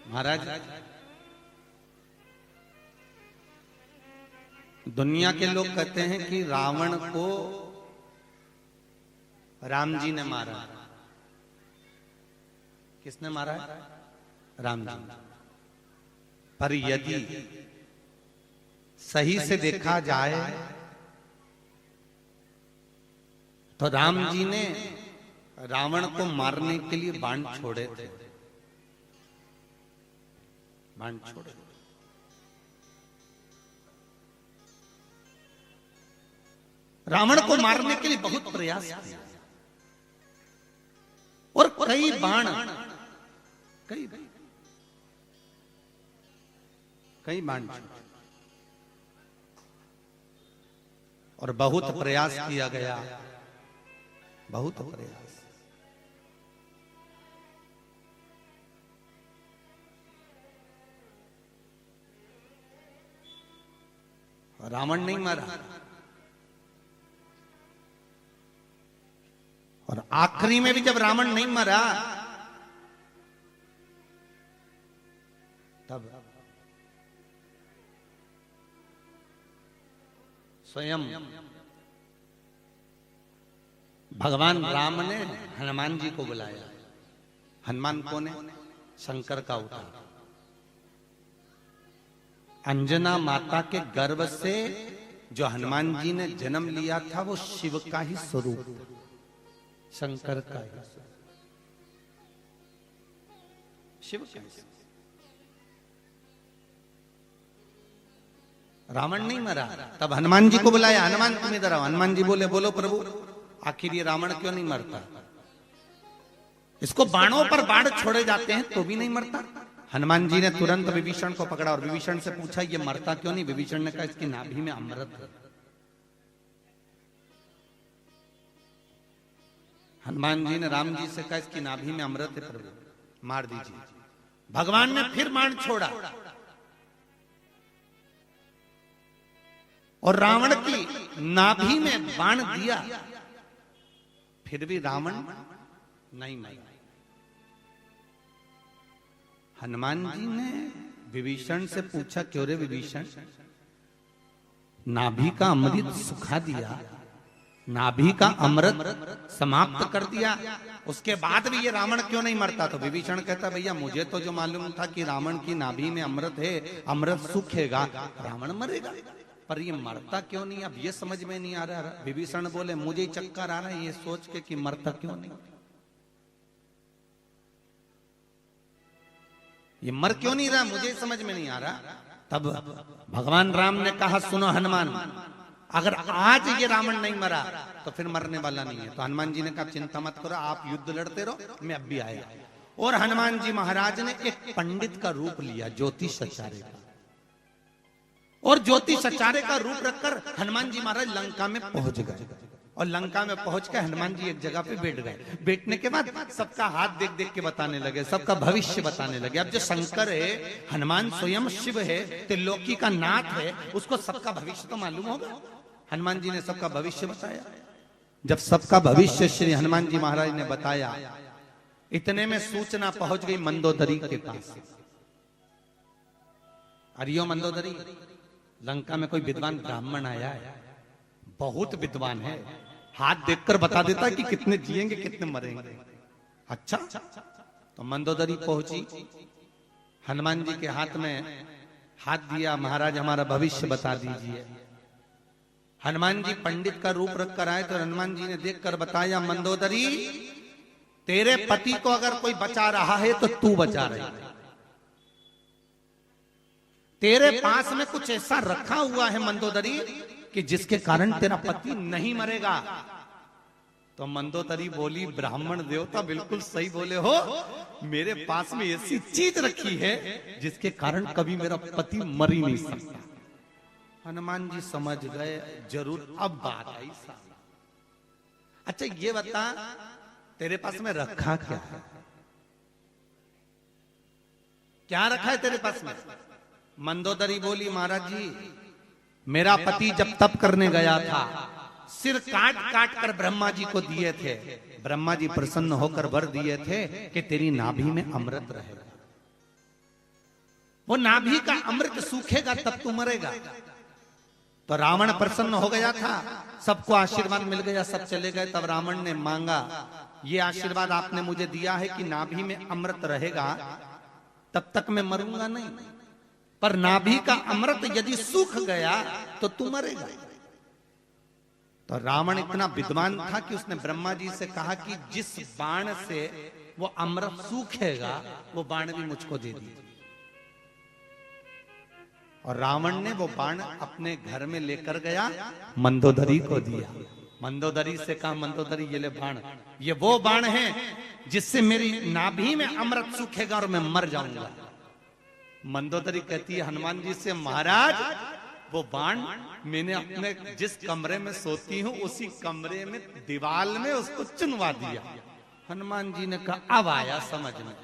महाराज, दुनिया के लोग कहते हैं कि रावण को राम जी ने मारा। किसने मारा है? राम जी। पर यदि सही से देखा जाए तो राम जी ने रावण को मारने के लिए बाण छोड़े थे। बाण छोड़े। रावण को मारने के लिए बहुत प्रयास किया और कई बाण, कई बाण और बहुत प्रयास किया गया, बहुत प्रयास। रावण नहीं मरा और आखिरी में भी जब रावण नहीं मरा तब स्वयं भगवान राम ने हनुमान जी को बुलाया। हनुमान को ने शंकर का अवतार। अंजना माता के गर्भ से जो हनुमान जी ने जन्म लिया था वो शिव का ही स्वरूप, शंकर का ही शिव का। रावण नहीं मरा, तब हनुमान जी को बुलाया। हनुमान तुम इधर आओ। हनुमान जी बोले, बोलो प्रभु, आखिर ये रावण क्यों नहीं मरता? इसको बाणों पर बाण छोड़े जाते हैं तो भी नहीं मरता। हनुमान जी ने तुरंत विभीषण को पकड़ा और विभीषण से पूछा ये मरता क्यों नहीं? विभीषण ने कहा इसकी नाभि में अमृत है। हनुमान जी ने राम जी से कहा इसकी नाभि में अमृत है प्रभु, मार दीजिए। भगवान ने फिर बाण छोड़ा और रावण की नाभि में बाण दिया, फिर भी रावण नहीं मरा। हनुमान जी ने विभीषण से पूछा क्यों रे विभीषण, नाभि का अमृत सुखा दिया, नाभि का अमृत समाप्त कर दिया, उसके बाद भी ये रावण क्यों नहीं मरता? तो विभीषण कहता भैया मुझे तो जो मालूम था कि रावण की नाभि में अमृत है, अमृत सूखेगा, रावण मरेगा, पर ये मरता क्यों नहीं? अब ये समझ में नहीं आ रहा। विभीषण बोले मुझे चक्कर आ रहा है ये सोच के कि मरता क्यों नहीं, ये मर क्यों नहीं रहा, मुझे समझ में नहीं आ रहा। तब भगवान राम ने कहा सुनो हनुमान, अगर आज ये रावण नहीं मरा तो फिर मरने वाला नहीं है। तो हनुमान जी ने कहा चिंता मत करो, आप युद्ध लड़ते रहो, मैं अब भी आएगा। और हनुमान जी महाराज ने एक पंडित का रूप लिया, ज्योतिष सचारे का, और ज्योतिष सचारे का रूप रखकर हनुमान जी महाराज लंका में पहुंच गए। और लंका में पहुंच के हनुमान जी एक जगह पे बैठ गए। बैठने के बाद सबका हाथ देख देख के बताने लगे, सबका भविष्य बताने लगे। अब जो शंकर है, हनुमान स्वयं शिव है, त्रिलोकी का नाथ है, उसको सबका भविष्य तो मालूम होगा। हनुमान जी ने सबका भविष्य बताया। जब सबका भविष्य श्री हनुमान जी महाराज ने बताया, इतने में सूचना पहुंच गई मंदोदरी के पास। अरियो मंदोदरी, लंका में कोई विद्वान ब्राह्मण आया है, बहुत विद्वान है, हाथ देखकर बता देता है कि कितने जिएंगे कितने मरेंगे। अच्छा, तो मंदोदरी पहुंची, हनुमान जी के हाथ में हाथ दिया, महाराज हमारा भविष्य बता दीजिए। हनुमान जी पंडित का रूप रख कर आए तो हनुमान जी ने देखकर बताया मंदोदरी तेरे पति को अगर कोई बचा रहा है तो तू बचा रही है। तेरे पास में कुछ ऐसा रखा हुआ है मंदोदरी कि जिसके कारण तेरा पति नहीं मरेगा। तो मंदोदरी बोली ब्राह्मण देवता बिल्कुल सही बोले हो, मेरे पास में ऐसी चीज रखी है जिसके कारण कभी मेरा पति मर ही नहीं सकता। हनुमान जी समझ गए जरूर अब बात आई साला। अच्छा ये बता तेरे पास में रखा क्या है, क्या रखा है तेरे पास में? मंदोदरी बोली महाराज जी मेरा पति जब तप करने गया था, सिर काट काट कर ब्रह्मा जी को दिए थे, ब्रह्मा जी प्रसन्न होकर वर दिए थे कि तेरी नाभि में अमृत रहेगा। वो नाभि का अमृत सूखेगा तब तू मरेगा। तो रावण प्रसन्न हो गया था, सबको आशीर्वाद मिल गया, सब चले गए। तब रावण ने मांगा, ये आशीर्वाद आपने मुझे दिया है कि नाभि में अमृत रहेगा तब तक मैं मरूंगा नहीं, पर नाभि का अमृत यदि सूख गया तो तू मरेगा। तो रावण इतना विद्वान था कि उसने ब्रह्मा जी से कहा कि जिस बाण से वो अमृत सूखेगा वो बाण भी मुझको दे दीजिए। और रावण ने वो बाण अपने घर में लेकर गया, मंदोदरी को दिया। मंदोदरी से कहा, मंदोदरी ये ले बाण, ये वो बाण है जिससे मेरी नाभि में अमृत सूखेगा और मैं मर जाऊंगा। मंदोदरी कहती है हनुमान जी से, महाराज वो बाण मैंने अपने जिस कमरे में सोती हूं उसी कमरे में दीवाल में उसको चुनवा दिया। हनुमान जी ने कहा अब आया समझ में,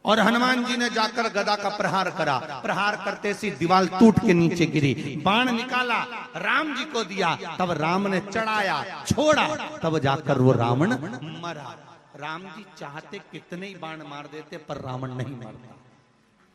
और हनुमान जी ने जाकर गदा का प्रहार करा। प्रहार करते सी दीवार टूट के नीचे गिरी, बाण निकाला, राम जी को दिया, तब राम ने चढ़ाया, छोड़ा, तब जाकर वो रावण मरा। राम जी चाहते कितने ही बाण मार देते पर रावण नहीं मरता,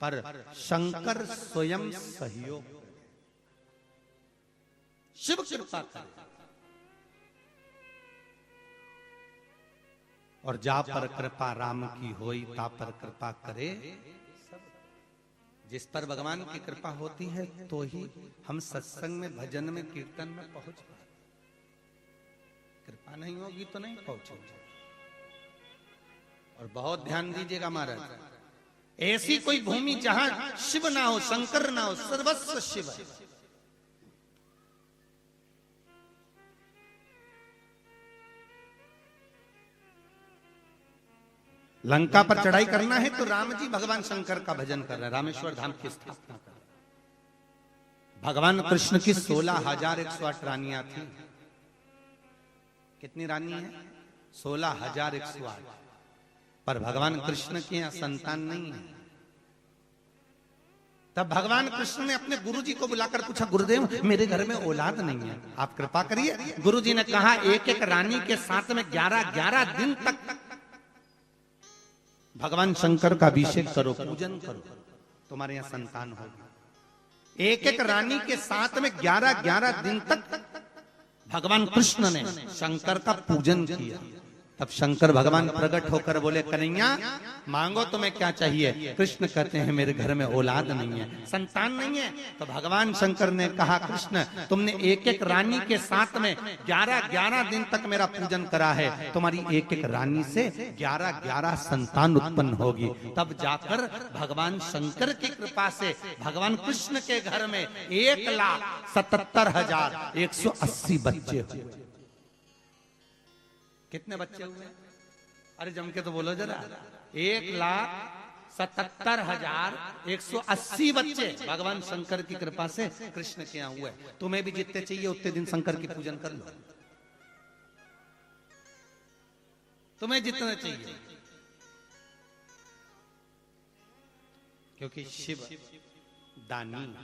पर शंकर स्वयं सहयोग, शिव कृपा करे। और जा पर कृपा राम की होई ता पर कृपा करे सब। जिस पर भगवान की कृपा होती है तो ही हम सत्संग में, भजन में, कीर्तन में पहुंच पाए। कृपा नहीं होगी तो नहीं पहुंचेंगे। और बहुत ध्यान दीजिएगा महाराज, ऐसी कोई भूमि जहां शिव ना हो, शंकर ना हो, सर्वस्व शिव है। लंका पर चढ़ाई करना है तो राम जी भगवान शंकर का भजन कर रहे हैं, रामेश्वर धाम की स्थापना कर रहे हैं। भगवान कृष्ण की 16,108 रानियां थी। कितनी रानी है? 16,108। पर भगवान कृष्ण के यहां संतान नहीं है। तब भगवान कृष्ण ने अपने गुरुजी को बुलाकर पूछा, गुरुदेव मेरे घर में औलाद नहीं है, आप कृपा करिए। गुरुजी ने कहा एक एक रानी के साथ में 11-11 दिन तक भगवान शंकर का अभिषेक करो, पूजन करो, तुम्हारे यहां संतान होगी। एक एक रानी के साथ में 11-11 दिन तक भगवान कृष्ण ने शंकर का पूजन किया। तब शंकर भगवान प्रकट होकर बोले, कन्हैया मांगो तुम्हें क्या चाहिए? कृष्ण कहते हैं मेरे घर में औलाद नहीं है, संतान नहीं है। तो भगवान शंकर ने कहा, कृष्ण तुमने एक एक रानी के साथ में 11-11 दिन तक मेरा पूजन करा है, तुम्हारी एक एक रानी से 11-11 संतान उत्पन्न होगी। तब जाकर भगवान शंकर की कृपा से भगवान कृष्ण के घर में 1,77,180 बच्चे हुए। कितने बच्चे हुए? अरे जम के तो बोलो जरा। 1,77,180 बच्चे भगवान शंकर की कृपा से कृष्ण के यहाँ हुए। तुम्हें भी जितने चाहिए उतने दिन शंकर की पूजन कर लो, तुम्हें जितने चाहिए, क्योंकि शिव दानी,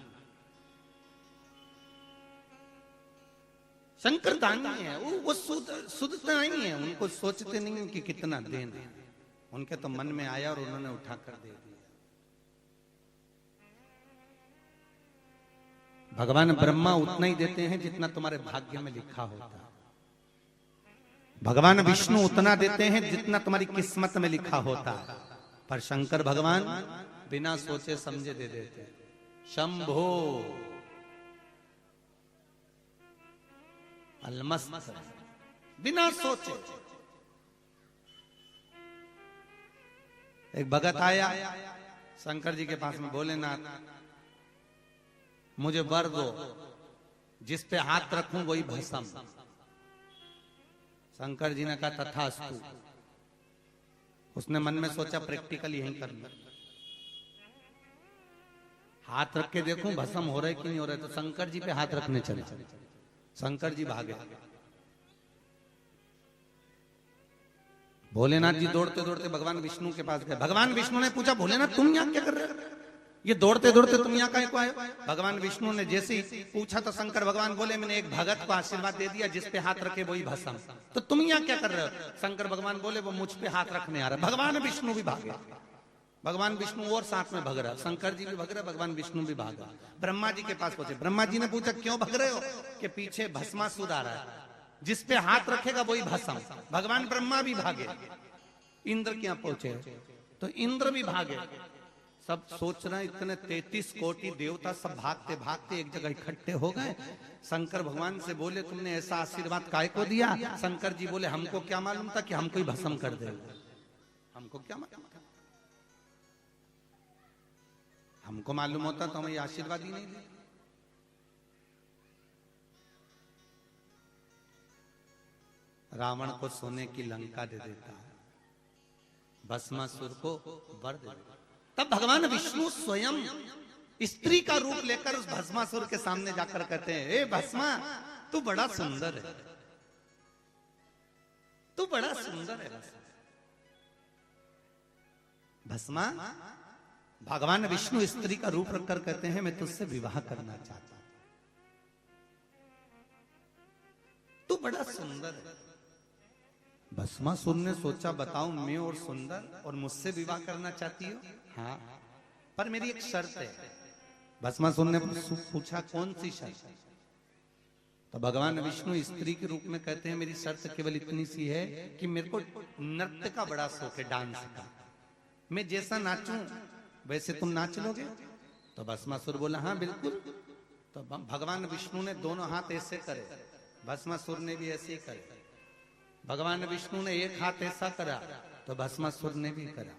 शंकर दानी है। वो शुद्धता नहीं है, उनको सोचते नहीं कि कितना देना, उनके तो मन में आया और उन्होंने उठा कर दे दिया। भगवान ब्रह्मा उतना ही देते हैं जितना तुम्हारे भाग्य में लिखा होता है। भगवान विष्णु उतना देते हैं जितना तुम्हारी किस्मत में लिखा होता है। पर शंकर भगवान बिना सोचे समझे दे देते। शंभो अलमस्त, बिना सोचे। एक भगत आया शंकर जी के पास में, भोलेनाथ मुझे वर दो, जिस पे हाथ रखूं वही भस्म। शंकर जी ने कहा तथास्तु। उसने मन में सोचा प्रैक्टिकल यही करना, हाथ रख के देखूं भस्म हो रहे कि नहीं हो रहे। तो शंकर जी पे हाथ रखने चले, शंकर जी भागे। भोलेनाथ जी दौड़ते दौड़ते भगवान विष्णु के पास गए। भगवान विष्णु ने पूछा, भोलेनाथ तुम यहाँ क्या कर रहे हो? ये दौड़ते दौड़ते तुम यहाँ काहे को आए? भगवान विष्णु ने जैसे ही पूछा तो शंकर भगवान बोले, मैंने एक भगत को आशीर्वाद दे दिया, जिस पे हाथ रखे वही भस्म। तो तुम यहाँ क्या कर रहे हो? शंकर भगवान बोले, वो मुझ पे हाथ रखने आ रहा है। भगवान विष्णु भी भागे। भगवान विष्णु और साथ में भग रहा, शंकर जी भी भग रहे, भगवान विष्णु भी भाग रहा। ब्रह्मा जी के पास पहुंचे, ब्रह्मा जी ने पूछा क्यों भग रहे हो? कि पीछे भस्मासुर आ रहा है, जिस पे हाथ रखेगा वही भस्म। भगवान ब्रह्मा भी भागे। इंद्र क्या पहुंचे तो इंद्र भी भागे। सब सोच रहे इतने 33 कोटि देवता सब भागते भागते एक जगह इकट्ठे हो गए। शंकर भगवान से बोले तुमने ऐसा आशीर्वाद काय को दिया? शंकर जी बोले हमको क्या मालूम था कि हमको ही भस्म कर देगा, हमको क्या मालूम था, हमको मालूम होता तो हमें ये आशीर्वाद ही नहीं दे। रावण को सोने की लंका दे देता है, भस्मासुर को वर दे देता। तब भगवान विष्णु स्वयं स्त्री का रूप लेकर उस भस्मासुर के सामने जाकर कहते हैं, ए भस्मा तू बड़ा सुंदर है, तू बड़ा सुंदर है भस्मा। भगवान विष्णु स्त्री का रूप रखकर कहते हैं मैं तुझसे विवाह करना चाहता हूं, तू बड़ा सुंदर है। भस्मासुर ने सोचा बताओ मैं और सुंदर और मुझसे विवाह करना चाहती हो? हाँ, पर मेरी एक शर्त है। भस्मासुर ने पूछा कौन सी शर्त? तो भगवान विष्णु स्त्री के रूप में कहते हैं मेरी शर्त केवल इतनी सी है कि मेरे को नृत्य का बड़ा शौक है, डांस का। मैं जैसा नाचूं वैसे तुम नाच लोगे? तो भस्मासुर बोला हाँ बिल्कुल। तो भगवान विष्णु ने दोनों हाथ ऐसे करे, भस्मासुर ने भी ऐसे ही करे। भगवान विष्णु ने एक हाथ ऐसा करा तो भस्मासुर ने भी करा।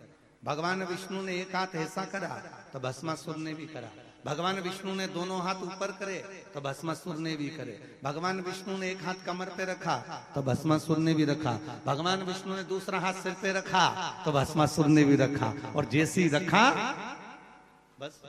भगवान विष्णु ने एक हाथ ऐसा करा तो भस्मासुर ने भी करा। भगवान विष्णु ने दोनों हाथ ऊपर करे तो भस्मासुर ने भी करे। भगवान विष्णु ने एक हाथ कमर पे रखा तो भस्मासुर ने भी रखा। भगवान विष्णु ने दूसरा हाथ सिर पे रखा तो भस्मासुर ने भी रखा। और जैसे ही रखा बस